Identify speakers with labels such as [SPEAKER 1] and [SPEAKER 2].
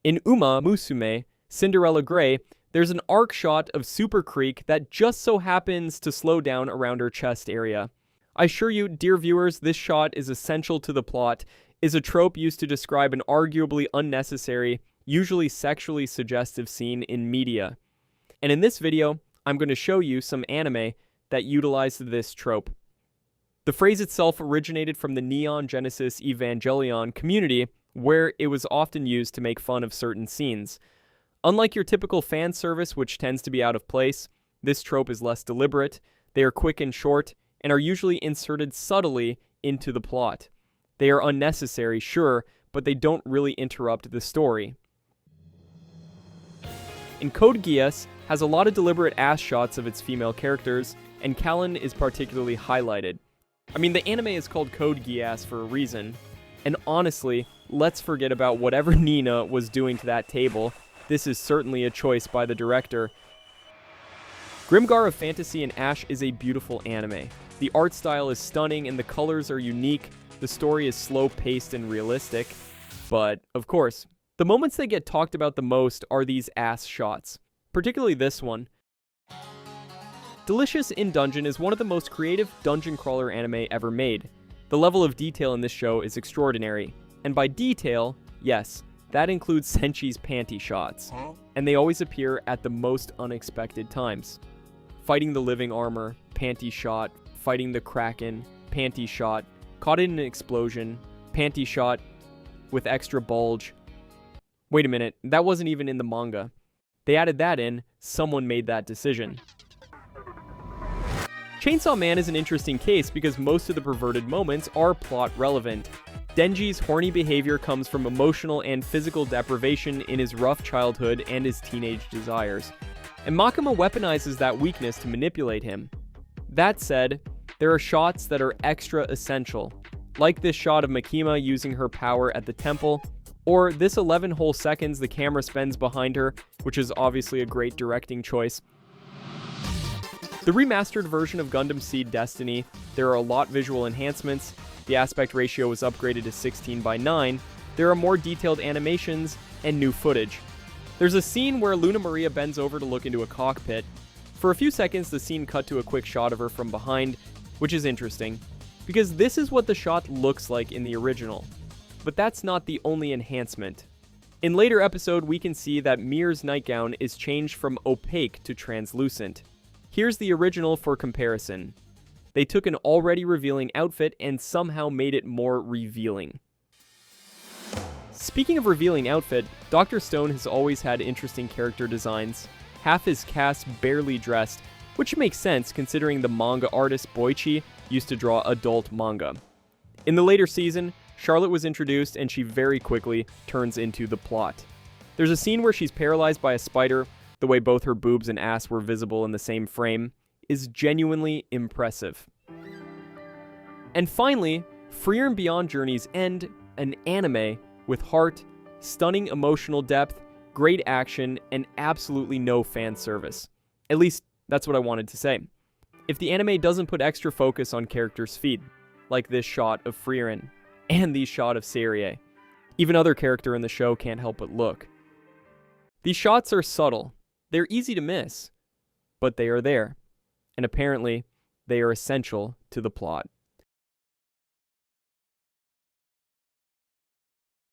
[SPEAKER 1] In Umamusume Cinderella Gray, there's an arc shot of Super Creek that just so happens to slow down around her chest area. I assure you, dear viewers, this shot is essential to the plot, is a trope used to describe an arguably unnecessary, usually sexually suggestive scene in media. And in this video, I'm going to show you some anime that utilized this trope. The phrase itself originated from the Neon Genesis Evangelion community, where it was often used to make fun of certain scenes. Unlike your typical fan service, which tends to be out of place, this trope is less deliberate. They are quick and short, and are usually inserted subtly into the plot. They are unnecessary, sure, but they don't really interrupt the story. In Code Geass has a lot of deliberate ass shots of its female characters, and Callan is particularly highlighted. I mean, the anime is called Code Geass for a reason, and honestly, let's forget about whatever Nina was doing to that table. This is certainly a choice by the director. Grimgar of Fantasy and Ash is a beautiful anime. The art style is stunning and the colors are unique. The story is slow-paced and realistic. But, of course, the moments that get talked about the most are these ass shots. Particularly this one. Delicious in Dungeon is one of the most creative dungeon crawler anime ever made. The level of detail in this show is extraordinary. And by detail, yes, that includes Senchi's panty shots. And they always appear at the most unexpected times. Fighting the living armor, panty shot. Fighting the Kraken, panty shot. Caught in an explosion, panty shot with extra bulge. Wait a minute, that wasn't even in the manga. They added that in, someone made that decision. Chainsaw Man is an interesting case because most of the perverted moments are plot relevant. Denji's horny behavior comes from emotional and physical deprivation in his rough childhood and his teenage desires. And Makima weaponizes that weakness to manipulate him. That said, there are shots that are extra essential, like this shot of Makima using her power at the temple, or this 11 whole seconds the camera spends behind her, which is obviously a great directing choice. The remastered version of Gundam SEED Destiny, there are a lot visual enhancements, the aspect ratio was upgraded to 16:9, there are more detailed animations, and new footage. There's a scene where Luna Maria bends over to look into a cockpit. For a few seconds, the scene cut to a quick shot of her from behind, which is interesting, because this is what the shot looks like in the original. But that's not the only enhancement. In later episode, we can see that Mir's nightgown is changed from opaque to translucent. Here's the original for comparison. They took an already revealing outfit and somehow made it more revealing. Speaking of revealing outfit, Dr. Stone has always had interesting character designs. Half his cast barely dressed, which makes sense considering the manga artist Boichi used to draw adult manga. In the later season, Charlotte was introduced and she very quickly turns into the plot. There's a scene where she's paralyzed by a spider. The way both her boobs and ass were visible in the same frame is genuinely impressive. And finally, Frieren Beyond Journey's End, an anime with heart, stunning emotional depth, great action, and absolutely no fan service. At least, that's what I wanted to say. If the anime doesn't put extra focus on characters' feet, like this shot of Frieren, and these shot of Serie, even other character in the show can't help but look. These shots are subtle, they're easy to miss, but they are there, and apparently, they are essential to the plot.